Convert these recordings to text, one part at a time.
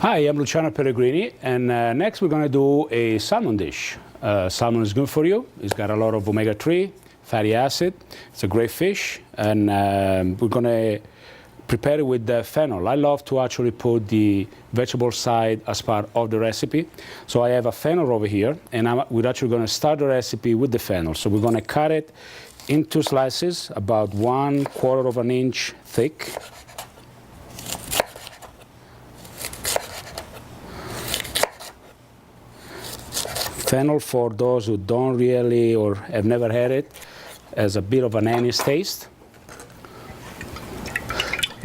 Hi, I'm Luciano Pellegrini, and next we're going to do a salmon dish. Salmon is good for you. It's got a lot of omega-3 fatty acid. It's a great fish, and we're going to prepare it with fennel. I love to actually put the vegetable side as part of the recipe. So I have a fennel over here, and we're actually going to start the recipe with the fennel. So we're going to cut it into slices about 1/4 of an inch thick. Fennel, for those who don't really or have never had it, has a bit of an anise taste.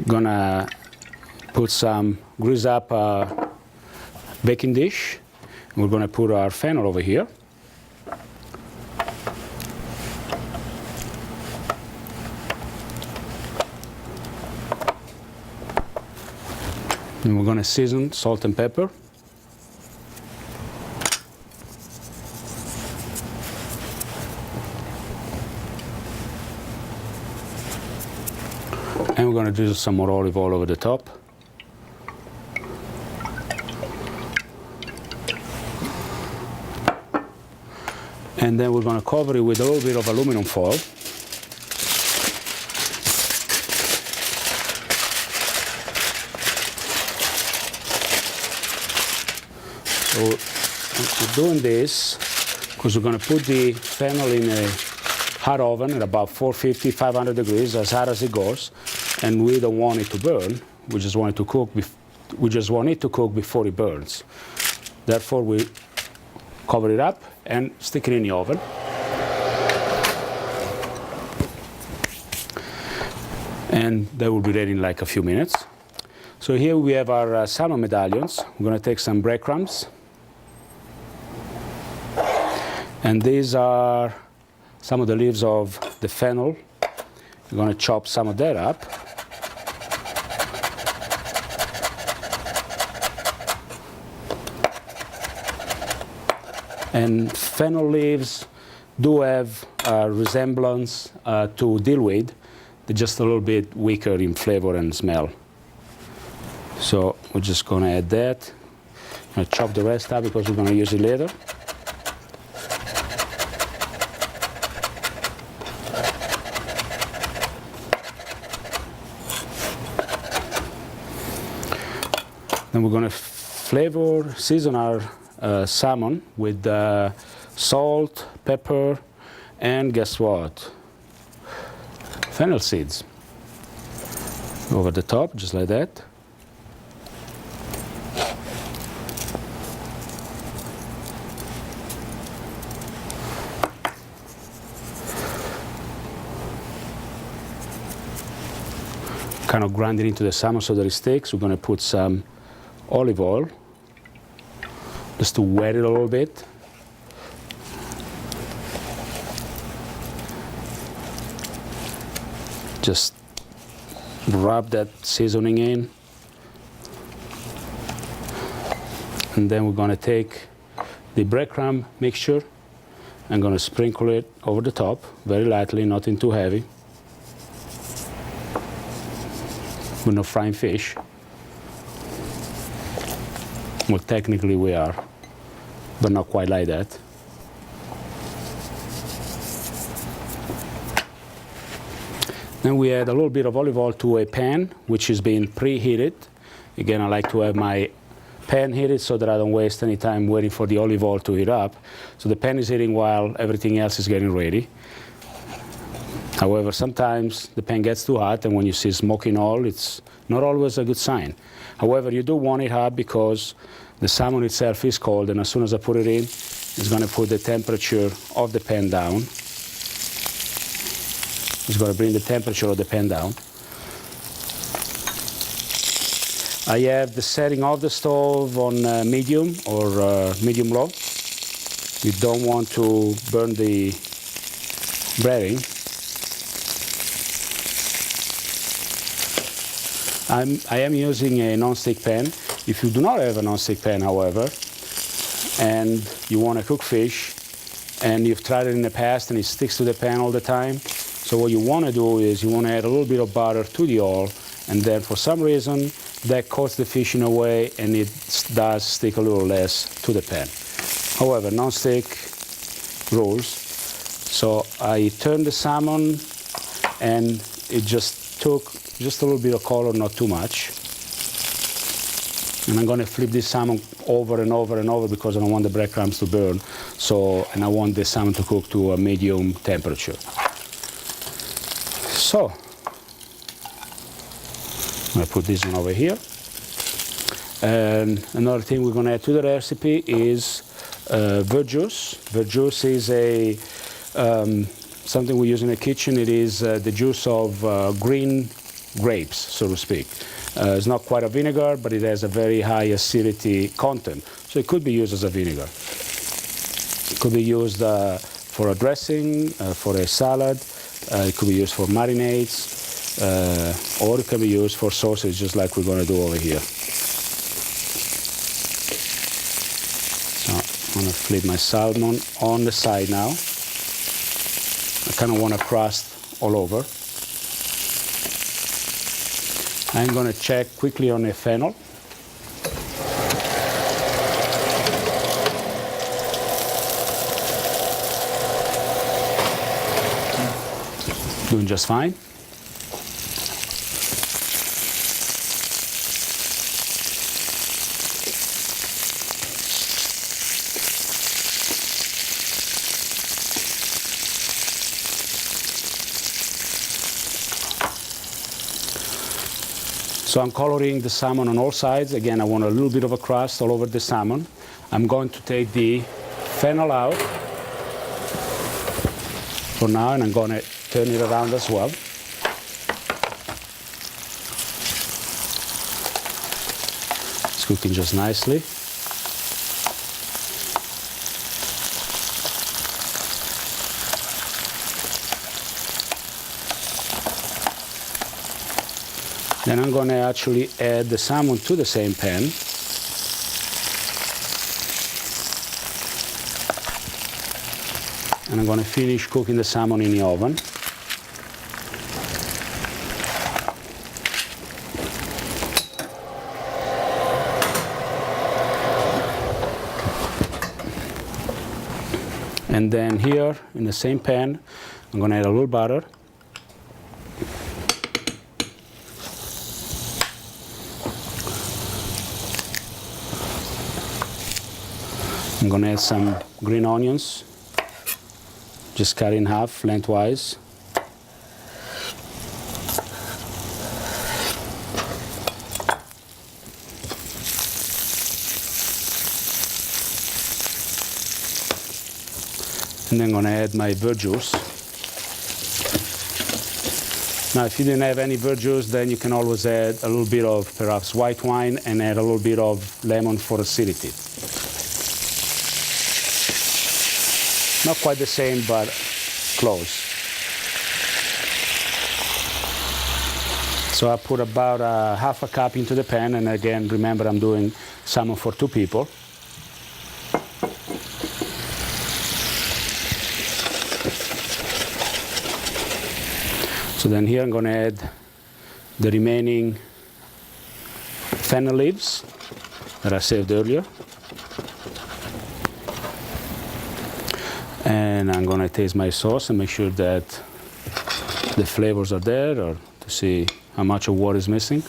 Gonna put some, grease up a baking dish. We're gonna put our fennel over here. And we're gonna season salt and pepper. And we're going to drizzle some more olive oil over the top. And then we're going to cover it with a little bit of aluminum foil. So we're doing this because we're going to put the fennel in a hot oven at about 450, 500 degrees, as hot as it goes. And we don't want it to burn. We just want it to cook. We just want it to cook before it burns. Therefore, we cover it up and stick it in the oven. And that will be ready in like a few minutes. So here we have our salmon medallions. We're going to take some breadcrumbs. And these are some of the leaves of the fennel. We're going to chop some of that up. And fennel leaves do have a resemblance to dillweed. They're just a little bit weaker in flavor and smell. So we're just going to add that. I'm going to chop the rest up because we're going to use it later. Then we're going to season our salmon with salt, pepper, and guess what? Fennel seeds. Over the top, just like that. Kind of grind it into the salmon so that it sticks. We're going to put some olive oil, just to wet it a little bit. Just rub that seasoning in. And then we're going to take the breadcrumb mixture and going to sprinkle it over the top, very lightly, nothing too heavy. We're not frying fish. Well, technically we are, but not quite like that. Then we add a little bit of olive oil to a pan, which is being preheated. Again, I like to have my pan heated so that I don't waste any time waiting for the olive oil to heat up. So the pan is heating while everything else is getting ready. However, sometimes the pan gets too hot, and when you see smoking oil, it's not always a good sign. However, you do want it hot because the salmon itself is cold, and as soon as I put it in, is going to put the temperature of the pan down. It's going to bring the temperature of the pan down. I have the setting of the stove on medium or medium-low. You don't want to burn the breading. I am using a non-stick pan. If you do not have a non-stick pan, however, and you want to cook fish, and you've tried it in the past and it sticks to the pan all the time, so what you want to do is you want to add a little bit of butter to the oil, and then for some reason that coats the fish in a way and it does stick a little less to the pan. However, non-stick rules. So I turned the salmon and it just took just a little bit of color, not too much. And I'm going to flip this salmon over and over and over because I don't want the breadcrumbs to burn. So, and I want the salmon to cook to a medium temperature. So, I'm going to put this one over here. And another thing we're going to add to the recipe is verjuice. Verjuice is a something we use in the kitchen. It is the juice of green grapes, so to speak. It's not quite a vinegar, but it has a very high acidity content. So it could be used as a vinegar. It could be used for a dressing, for a salad. It could be used for marinades, or it can be used for sauces, just like we're going to do over here. So I'm going to flip my salmon on the side now. I kind of want a crust all over. I'm going to check quickly on the fennel. Doing just fine. So I'm coloring the salmon on all sides. Again, I want a little bit of a crust all over the salmon. I'm going to take the fennel out for now, and I'm going to turn it around as well. It's cooking just nicely. Then I'm going to actually add the salmon to the same pan. And I'm going to finish cooking the salmon in the oven. And then here in the same pan, I'm going to add a little butter. I'm going to add some green onions, just cut in half lengthwise. And then I'm going to add my verjuice. Now, if you didn't have any verjuice, then you can always add a little bit of perhaps white wine and add a little bit of lemon for acidity. Not quite the same, but close. So I put about half a cup into the pan, and again, remember I'm doing salmon for 2 people. So then here I'm going to add the remaining fennel leaves that I saved earlier. And I'm going to taste my sauce and make sure that the flavors are there, or to see how much of what is missing.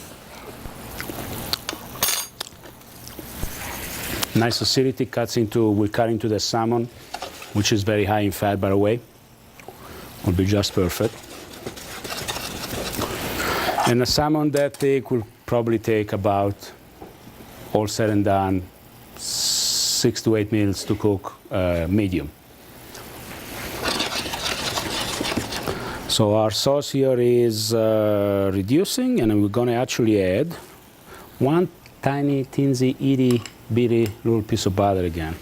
Nice acidity will cut into the salmon, which is very high in fat, by the way. Will be just perfect. And a salmon that thick will probably take about, all said and done, 6 to 8 minutes to cook medium. So our sauce here is reducing, and we're going to actually add one tiny, teensy, itty bitty little piece of butter again.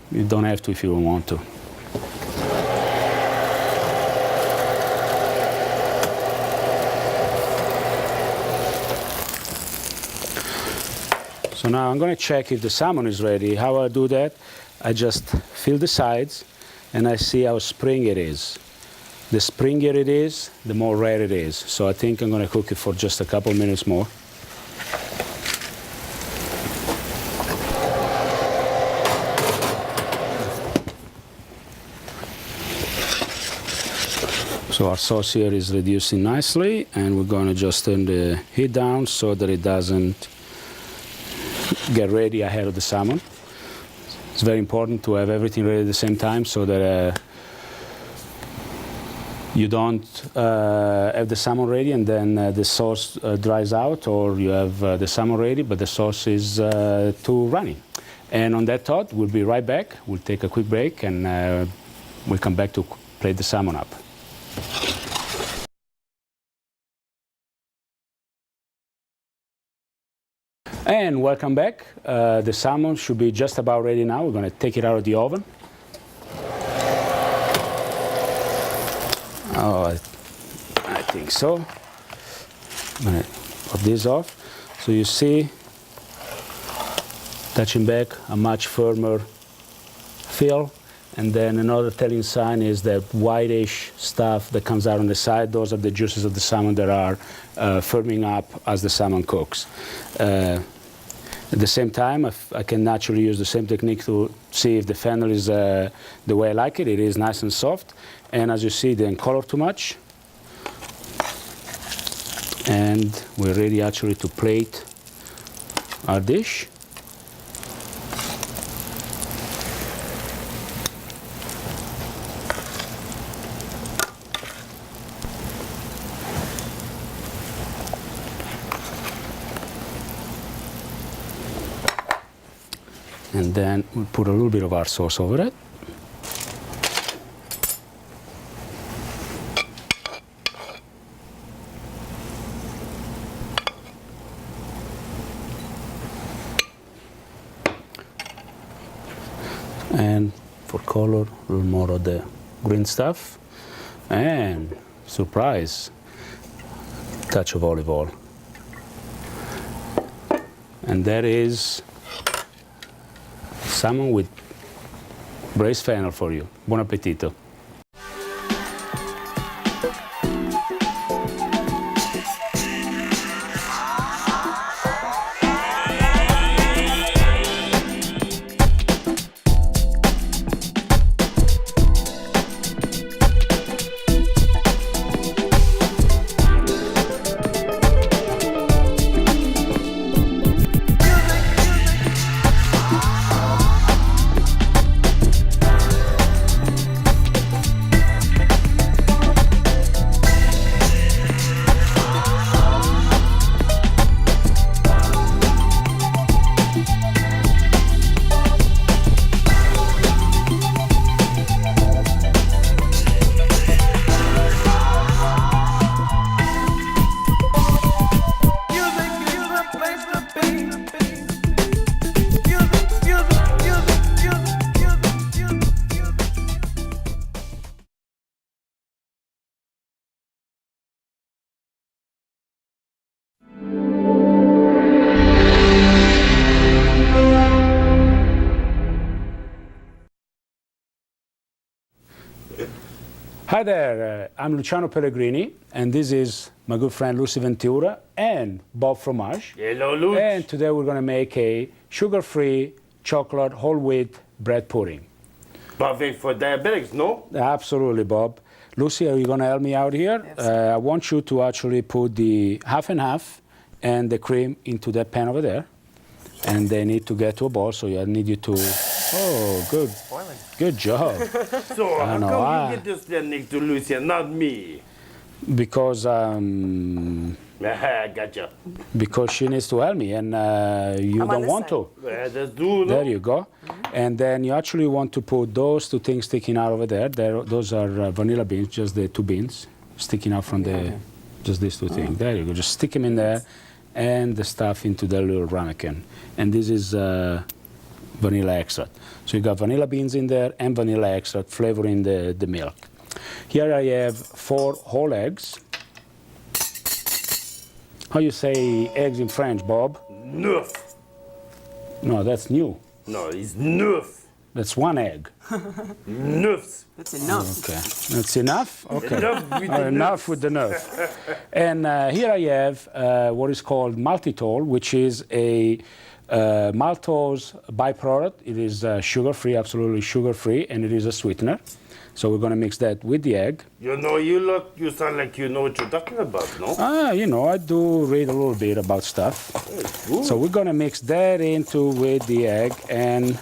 You don't have to if you don't want to. So now I'm going to check if the salmon is ready. How I do that? I just fill the sides and I see how spring it is. The springier it is, the more rare it is. So I think I'm going to cook it for just a couple minutes more. So our sauce here is reducing nicely, and we're going to just turn the heat down so that it doesn't get ready ahead of the salmon. It's very important to have everything ready at the same time so that you don't have the salmon ready and then the sauce dries out, or you have the salmon ready but the sauce is too runny. And on that thought, we'll be right back. We'll take a quick break and we'll come back to plate the salmon up. And welcome back. The salmon should be just about ready now. We're going to take it out of the oven. Oh, I think so. I'm going to pop this off. So you see, touching back, a much firmer feel. And then another telling sign is that whitish stuff that comes out on the side. Those are the juices of the salmon that are firming up as the salmon cooks. At the same time, I can naturally use the same technique to see if the fennel is the way I like it. It is nice and soft. And as you see, it didn't color too much. And we're ready actually to plate our dish. And then we'll put a little bit of our sauce over it. And for color, a little more of the green stuff. And surprise, touch of olive oil. And that is salmon with braised fennel for you. Buon appetito. Hi there, I'm Luciano Pellegrini, and this is my good friend Lucy Ventura and Bob Fromage. Hello, Lucy. And today we're going to make a sugar-free chocolate whole wheat bread pudding. Perfect for diabetics, no? Absolutely, Bob. Lucy, are you going to help me out here? I want you to actually put the half and half and the cream into that pan over there. And they need to get to a boil, so I need you to... Oh, good. Good job. So, how come you get this technique to Lucy and not me? Because I gotcha. because she needs to help me, and you I'm on don't this want side. to. Let's do There no? you go. And then you actually want to put those two things sticking out over there. Those are vanilla beans, just the two beans sticking out from just these two things. There you go. Just stick them in there, and the stuff into the little ramekin. And this is vanilla extract. So you got vanilla beans in there and vanilla extract flavoring the milk. Here I have 4 whole eggs. How you say eggs in French, Bob? Neuf. No, that's new. No, it's neuf. That's 1 egg. Neuf. That's enough. Okay, that's enough. Okay, Enough with the enough with the nerve. And here I have what is called maltitol, which is a maltose byproduct. It is sugar-free, absolutely sugar-free, and it is a sweetener. So we're going to mix that with the egg. You know, you sound like you know what you're talking about, no? You know, I do read a little bit about stuff. Ooh. So we're going to mix that into with the egg and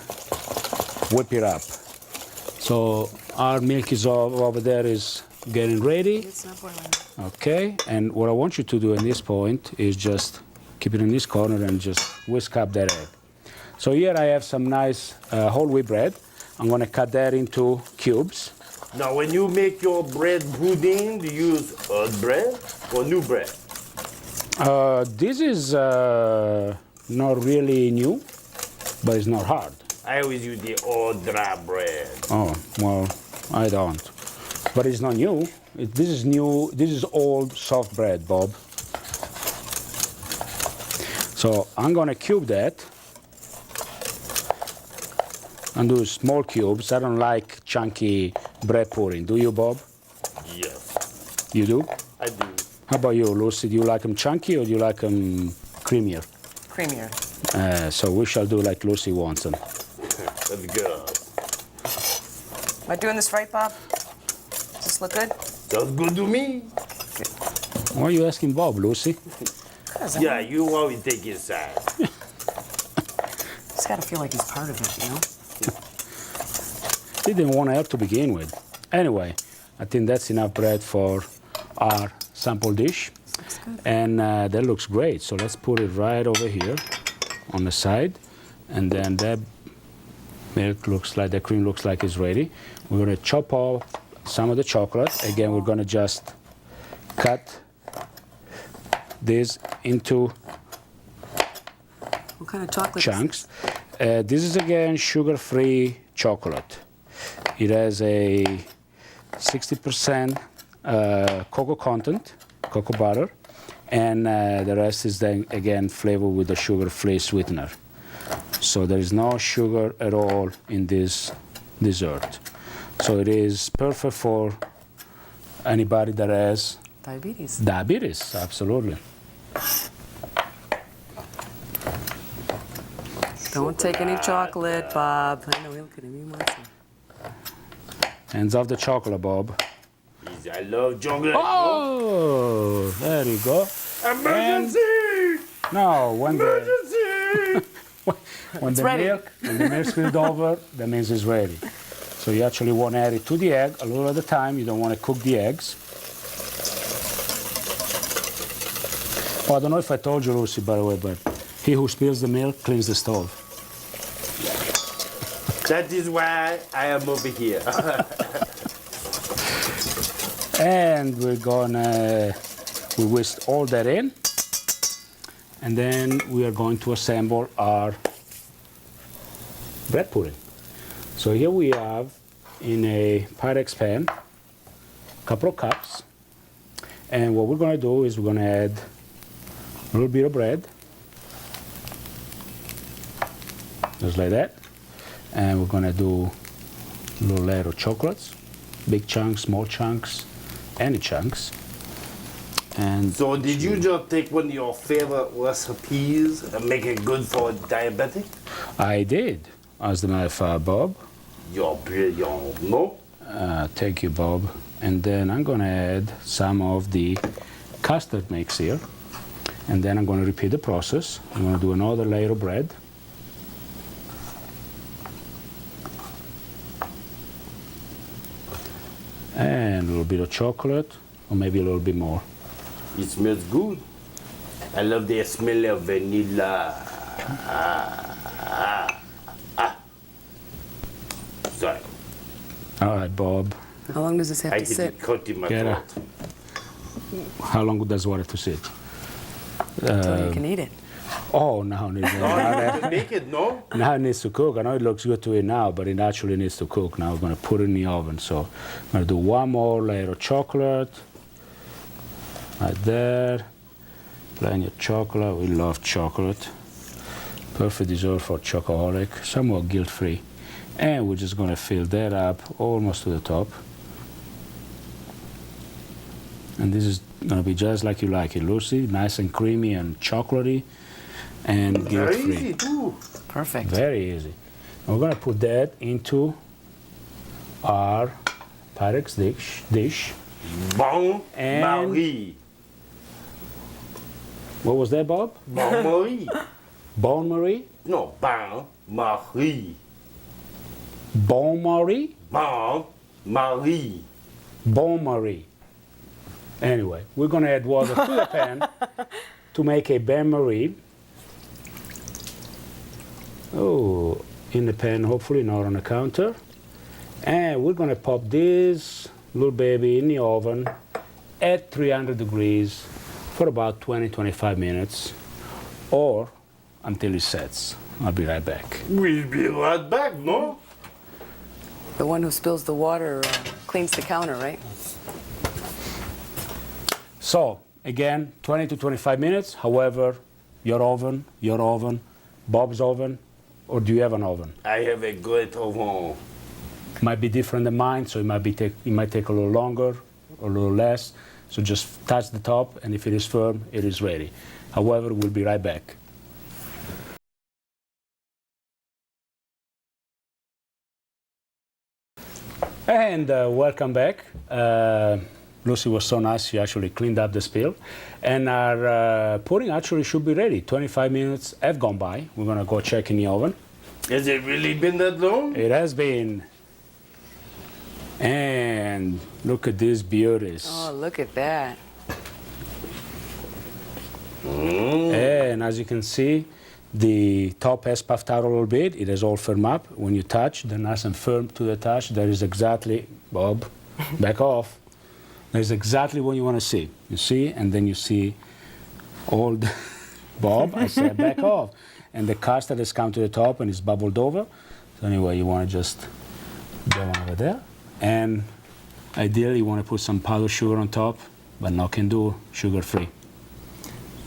whip it up. So our milk is over there is getting ready. It's not boiling. Okay, and what I want you to do at this point is just keep it in this corner and just whisk up that egg. So here I have some nice whole wheat bread. I'm going to cut that into cubes. Now, when you make your bread boudin, do you use old bread or new bread? This is not really new, but it's not hard. I always use the old dry bread. Oh, well, I don't. But it's not new. This is new. This is old soft bread, Bob. So I'm going to cube that and do small cubes. I don't like chunky bread pudding. Do you, Bob? Yes, You do? I do. How about you, Lucy? Do you like them chunky or do you like them creamier? Creamier. So we shall do like Lucy wants them. That's good. Am I doing this right, Bob? Does this look good? That's good to me. Why are you asking Bob, Lucy? 'Cause Yeah, you always take his side. He's got to feel like he's part of it, you know? He didn't want to help to begin with. Anyway, I think that's enough bread for our sample dish. Looks good. And that looks great. So let's put it right over here on the side. And then that milk looks like, the cream looks like it's ready. We're going to chop off some of the chocolate. Again, we're going to just cut this into What kind of chocolate? chunks. This is again sugar-free chocolate. It has a 60% cocoa content, cocoa butter, and the rest is then again flavored with the sugar-free sweetener. So there is no sugar at all in this dessert. So it is perfect for anybody that has Diabetes. diabetes, absolutely. Don't take any chocolate, Bob. I know, look at him. He wants some. Hands off the chocolate, Bob. Easy. I love chocolate. Oh, there you go. Emergency! No, when the Emergency! It's ready. when the milk spilled over, that means it's ready. So you actually want to add it to the egg a little at a time. You don't want to cook the eggs. Oh, I don't know if I told you, Lucy, by the way, but he who spills the milk cleans the stove. That is why I am over here. And we whisk all that in. And then we are going to assemble our bread pudding. So here we have in a Pyrex pan a couple of cups. And what we're going to do is we're going to add a little bit of bread, just like that. And we're going to do a little layer of chocolates, big chunks, small chunks, any chunks. And So did you just take one of your favorite recipes and make it good for a diabetic? I did, as a matter of fact, Bob. You're brilliant, no? Thank you, Bob. And then I'm going to add some of the custard mix here. And then I'm going to repeat the process. I'm going to do another layer of bread. And a little bit of chocolate, or maybe a little bit more. It smells good. I love the smell of vanilla. Sorry, All right, Bob. How long does this have I to get sit? it caught in my Get throat. How long does water to sit? Until you can eat it. Oh, now it needs, Oh, you have to make it, no? now it needs to cook. I know it looks good to eat now, but it actually needs to cook. Now we're going to put it in the oven. So I'm going to do one more layer of chocolate. Right there. Plenty of chocolate. We love chocolate. Perfect dessert for chocoholic. Somewhat guilt-free. And we're just going to fill that up almost to the top. And this is going to be just like you like it, Lucy. Nice and creamy and chocolatey and Very guilt-free. easy, too. Perfect. Very easy. And we're going to put that into our Pyrex dish. Bon And- Marie. What was that, Bob? Bon Marie. Bon Marie? No, Bon Marie. Bon Marie? Bon Marie. Bon Marie. Anyway, we're going to add water to the pan to make a bain marie. Oh, in the pan, hopefully not on the counter. And we're going to pop this little baby in the oven at 300 degrees for about 20-25 minutes or until it sets. I'll be right back. We'll be right back, no? The one who spills the water cleans the counter, right? So, again, 20 to 25 minutes. However, your oven, Bob's oven, or do you have an oven? I have a great oven. Might be different than mine, so it might take a little longer or a little less. So just touch the top, and if it is firm, it is ready. However, we'll be right back. And welcome back. Lucy was so nice, she actually cleaned up the spill. And our pudding actually should be ready. 25 minutes have gone by. We're gonna go check in the oven. Has it really been that long? It has been. And look at these beauties. Oh, look at that. And as you can see, the top has puffed out a little bit. It has all firmed up. When you touch, they're nice and firm to the touch. That is exactly, Bob, back off. That is exactly what you want to see. You see, and then you see all the, Bob, I said back off. And the custard has come to the top and it's bubbled over. So anyway, you want to just go over there. And ideally, you want to put some powdered sugar on top, but no can do, sugar-free.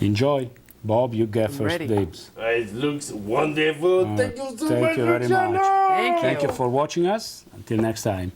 Enjoy. Bob, you get first ready. dibs. It looks wonderful. Thank you so Thank much, you very Luciano. much. Thank you. Thank you for watching us. Until next time.